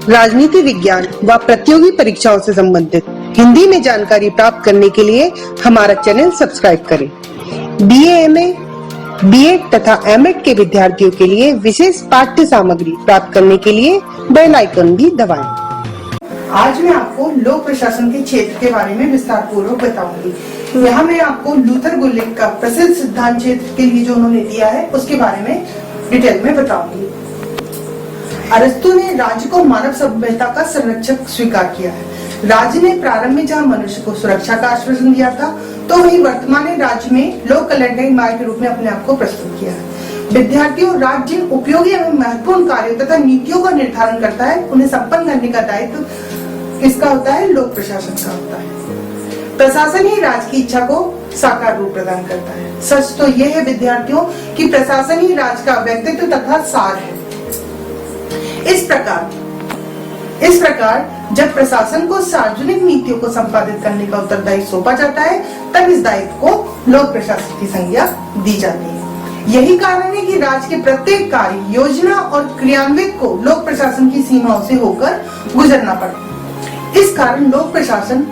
राजनीति विज्ञान व प्रतियोगी परीक्षाओं से संबंधित हिंदी में जानकारी प्राप्त करने के लिए हमारा चैनल सब्सक्राइब करें। BA, MA, B.Ed तथा M.Ed के विद्यार्थियों के लिए विशेष पाठ्य सामग्री प्राप्त करने के लिए बेल आइकन भी दबाएं। आज मैं आपको लोक प्रशासन के क्षेत्र के बारे में विस्तार पूर्वक बताऊंगी। यहाँ मैं आपको लूथर गुलिक का प्रसिद्ध सिद्धांत क्षेत्र के लिए जो उन्होंने दिया है उसके बारे में डिटेल में बताऊंगी। अरस्तु ने राज्य को मानव सभ्यता का संरक्षक स्वीकार किया है। राज्य ने प्रारंभ में जहाँ मनुष्य को सुरक्षा का आश्वासन दिया था, तो वही वर्तमान राज्य में लोक कल्याणकारी मार्ग के रूप में अपने आप को प्रस्तुत किया है। विद्यार्थियों, राज्य जिन उपयोगी एवं महत्वपूर्ण कार्यों तथा नीतियों का निर्धारण करता है, उन्हें संपन्न करने का दायित्व किसका होता है? लोक प्रशासन का होता है। प्रशासन ही राज्य की इच्छा को साकार रूप प्रदान करता है। सच तो यह है विद्यार्थियों कि प्रशासन ही राज्य का व्यक्तित्व तथा सार है। इस प्रकार जब प्रशासन को सार्वजनिक नीतियों को संपादित करने का उत्तरदायित्व सौंपा जाता है, तब इस दायित्व को लोक प्रशासन की संज्ञा दी जाती है। यही कारण है कि राज्य के प्रत्येक कार्य, योजना और क्रियान्वित को लोक प्रशासन की सीमाओं से होकर गुजरना पड़ता है। इस कारण लोक प्रशासन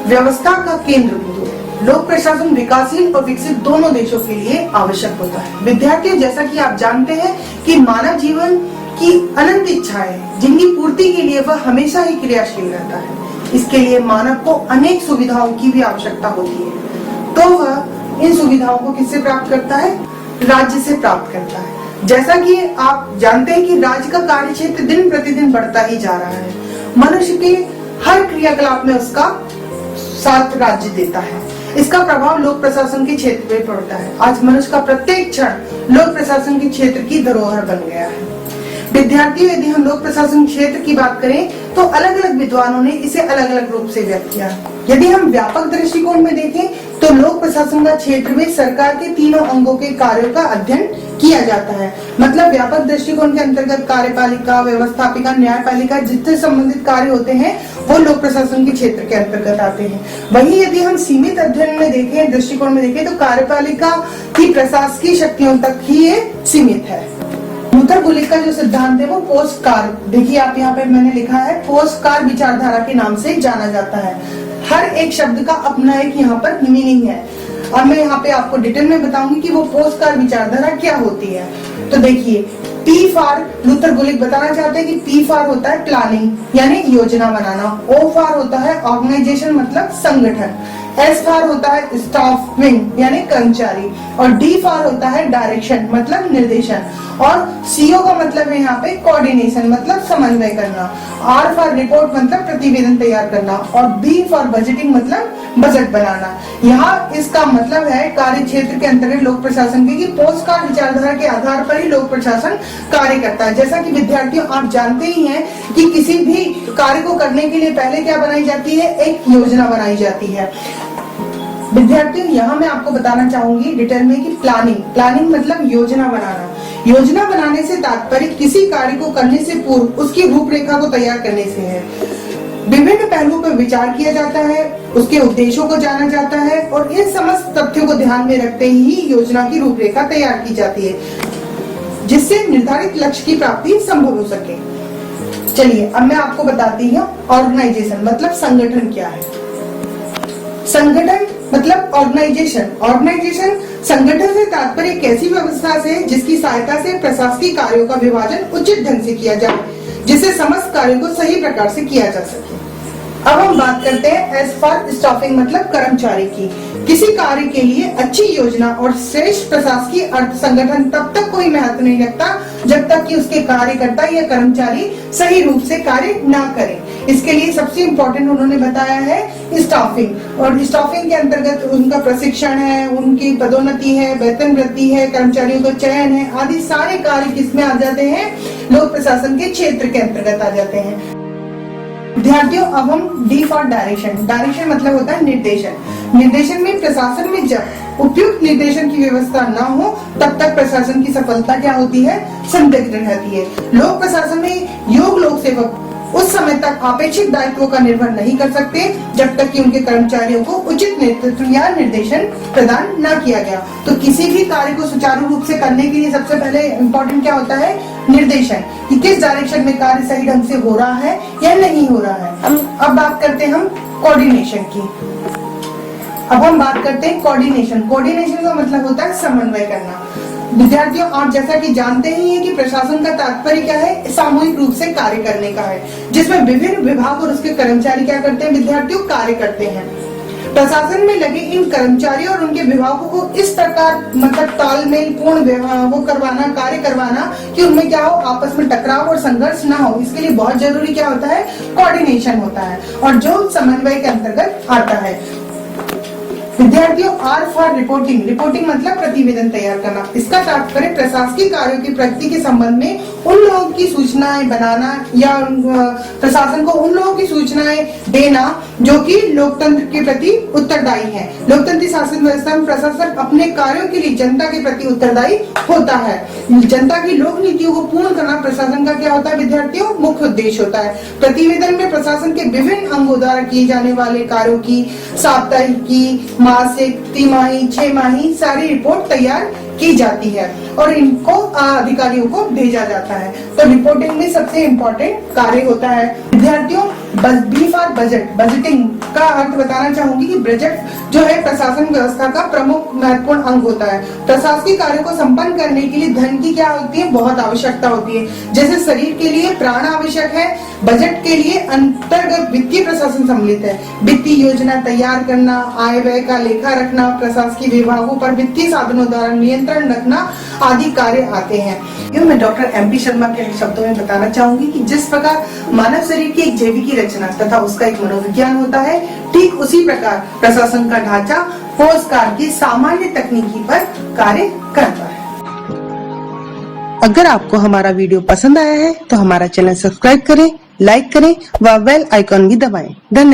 व्यवस्था का केंद्र बिंदु है। लोक प्रशासन विकासशील और विकसित दोनों देशों के लिए आवश्यक होता है। विद्यार्थियों, जैसा कि आप जानते हैं कि मानव जीवन की अनंत इच्छाएं, जिनकी पूर्ति के लिए वह हमेशा ही क्रियाशील रहता है। इसके लिए मानव को अनेक सुविधाओं की भी आवश्यकता होती है, तो वह इन सुविधाओं को किससे प्राप्त करता है? राज्य से प्राप्त करता है। जैसा कि आप जानते हैं कि राज्य का कार्य क्षेत्र दिन प्रतिदिन बढ़ता ही जा रहा है। मनुष्य के हर क्रियाकलाप में उसका साथ राज्य देता है। इसका प्रभाव लोक प्रशासन के क्षेत्र में पड़ता है। आज मनुष्य का प्रत्येक क्षण लोक प्रशासन के क्षेत्र की धरोहर बन गया है। विद्यार्थियों, यदि हम लोक प्रशासन क्षेत्र की बात करें तो अलग अलग विद्वानों ने इसे अलग अलग रूप से व्यक्त किया। यदि हम व्यापक दृष्टिकोण में देखें तो लोक प्रशासन का क्षेत्र में सरकार के तीनों अंगों के कार्यों का अध्ययन किया जाता है। मतलब व्यापक दृष्टिकोण के अंतर्गत कार्यपालिका, व्यवस्थापिका, न्यायपालिका जितने संबंधित कार्य होते हैं वो लोक प्रशासन के क्षेत्र के अंतर्गत आते हैं। वहीं यदि हम सीमित अध्ययन में देखें, दृष्टिकोण में देखें, तो कार्यपालिका की प्रशासकीय शक्तियों तक ही ये सीमित है। लूथर गुलिक का जो सिद्धांत है वो पोस्टकार, देखिए आप यहाँ पे मैंने लिखा है, पोस्टकार विचारधारा के नाम से जाना जाता है। हर एक शब्द का अपना एक यहाँ पर मीनिंग है। अब मैं यहाँ पे आपको डिटेल में बताऊंगी कि वो पोस्टकार विचारधारा क्या होती है। तो देखिए, P फॉर लूथर गुलिक बताना चाहते हैं कि P फॉर होता है प्लानिंग, यानी योजना बनाना। O फॉर होता है ऑर्गेनाइजेशन, मतलब संगठन। S फॉर होता है स्टाफिंग, यानी कर्मचारी। और D फॉर होता है डायरेक्शन, मतलब निर्देशन। और CO का मतलब है यहाँ पे कोऑर्डिनेशन, मतलब समन्वय करना। R फॉर रिपोर्ट, मतलब प्रतिवेदन तैयार करना। और B फॉर बजटिंग, मतलब बजट बनाना। यहाँ इसका मतलब है कार्य क्षेत्र के अंतर्गत लोक प्रशासन की पोस्टकार विचारधारा के आधार पर ही लोक प्रशासन कार्य करता है। जैसा कि विद्यार्थियों आप जानते ही हैं कि किसी भी कार्य को करने के लिए पहले क्या बनाई जाती है? एक योजना बनाई जाती है। विद्यार्थियों, यहाँ मैं आपको बताना चाहूंगी डिटेल में कि प्लानिंग मतलब योजना बनाना। योजना बनाने से तात्पर्य किसी कार्य को करने से पूर्व उसकी रूपरेखा को तैयार करने से है। विभिन्न पहलुओं पर विचार किया जाता है, उसके उद्देश्यों को जाना जाता है और इन समस्त तथ्यों को ध्यान में रखते ही योजना की रूपरेखा तैयार की जाती है, जिससे निर्धारित लक्ष्य की प्राप्ति संभव हो सके। चलिए अब मैं आपको बताती हूँ ऑर्गेनाइजेशन मतलब संगठन क्या है। संगठन मतलब ऑर्गेनाइजेशन संगठन से तात्पर्य एक ऐसी व्यवस्था से जिसकी सहायता से प्रशासकीय कार्यों का विभाजन उचित ढंग से किया जाए, जिससे समस्त कार्यों को सही प्रकार से किया जा सके। अब हम बात करते हैं एस फॉर स्टाफिंग, मतलब कर्मचारी की। किसी कार्य के लिए अच्छी योजना और श्रेष्ठ प्रशासकीय अर्थ संगठन तब तक कोई महत्व नहीं रखता जब तक कि उसके कार्यकर्ता या कर्मचारी सही रूप से कार्य ना करें। इसके लिए सबसे इम्पोर्टेंट उन्होंने बताया है स्टाफिंग। और स्टाफिंग के अंतर्गत उनका प्रशिक्षण है, उनकी पदोन्नति है, वेतन वृद्धि है, कर्मचारियों का चयन है, आदि सारे कार्य किसमें आ जाते हैं? लोक प्रशासन के क्षेत्र के अंतर्गत आ जाते हैं। विद्यार्थियों, अब हम D फॉर डायरेक्शन मतलब होता है निर्देशन में प्रशासन में जब उपयुक्त निर्देशन की व्यवस्था न हो तब तक प्रशासन की सफलता क्या होती है? संदिग्ध रहती है। लोक प्रशासन में योग्य लोक सेवक उस समय तक अपेक्षित दायित्वों का निर्वहन नहीं कर सकते जब तक कि उनके कर्मचारियों को उचित नेतृत्व या निर्देशन प्रदान न किया गया। तो किसी भी कार्य को सुचारू रूप से करने के लिए सबसे पहले इम्पोर्टेंट क्या होता है? निर्देशन कि किस डायरेक्शन में कार्य सही ढंग से हो रहा है या नहीं हो रहा है। अब बात करते हैं हम कोऑर्डिनेशन की। अब हम बात करते हैं कोऑर्डिनेशन। कोऑर्डिनेशन का मतलब होता है समन्वय करना। विद्यार्थियों, आप जैसा कि जानते ही हैं कि प्रशासन का तात्पर्य क्या है, सामूहिक रूप से कार्य करने का है, जिसमें विभिन्न विभाग और उसके कर्मचारी क्या करते हैं विद्यार्थियों, कार्य करते हैं। प्रशासन में लगे इन कर्मचारियों और उनके विभागों को इस प्रकार मतलब तालमेल पूर्ण वो करवाना, कार्य करवाना कि उनमें क्या हो, आपस में टकराव और संघर्ष ना हो, इसके लिए बहुत जरूरी क्या होता है, कोऑर्डिनेशन होता है, और जो समन्वय के अंतर्गत आता है। विद्यार्थियों, आर फॉर रिपोर्टिंग। रिपोर्टिंग मतलब प्रतिवेदन तैयार करना। इसका तात्पर्य प्रशासकीय कार्यों की प्रगति के संबंध में उन लोगों की सूचनाएं बनाना या प्रशासन को उन लोगों की सूचनाएं देना जो कि लोकतंत्र के प्रति उत्तरदायी हैं। लोकतंत्री शासन व्यवस्था में प्रशासन अपने कार्यों के लिए जनता के प्रति उत्तरदायी होता है। जनता की लोक नीतियों को पूर्ण करना प्रशासन का क्या होता है विद्यार्थियों, मुख्य उद्देश्य होता है। प्रतिवेदन में प्रशासन के विभिन्न अंगों द्वारा किए जाने वाले कार्यों की साप्ताहिकी, मासिक, तिमाही, 6 माही सारी रिपोर्ट तैयार की जाती है और इनको अधिकारियों को भेजा जाता है। तो रिपोर्टिंग में सबसे इम्पोर्टेंट कार्य होता है। विद्यार्थियों, बी फॉर बजट। बजटिंग का अर्थ बताना चाहूंगी कि बजट जो है प्रशासन व्यवस्था का प्रमुख महत्वपूर्ण अंग होता है। प्रशासकीय कार्यों को संपन्न करने के लिए धन की क्या होती है, बहुत आवश्यकता होती है। जैसे शरीर के लिए प्राण आवश्यक है, बजट के लिए अंतर्गत वित्तीय प्रशासन सम्मिलित है। वित्तीय योजना तैयार करना, आय व्यय का लेखा रखना, प्रशासकीय विभागों पर वित्तीय साधनों द्वारा नियंत्रण रखना आदि कार्य आते हैं। मैं डॉक्टर MP शर्मा के शब्दों में बताना चाहूंगी कि जिस प्रकार मानव शरीर की एक जैविकी रचना तथा उसका एक मनोविज्ञान होता है, ठीक उसी प्रकार प्रशासन का ढांचा फौज कार्य की सामान्य तकनीकी पर कार्य करता है। अगर आपको हमारा वीडियो पसंद आया है तो हमारा चैनल सब्सक्राइब करें, लाइक करें व बेल आइकॉन भी दबाएं। धन्यवाद।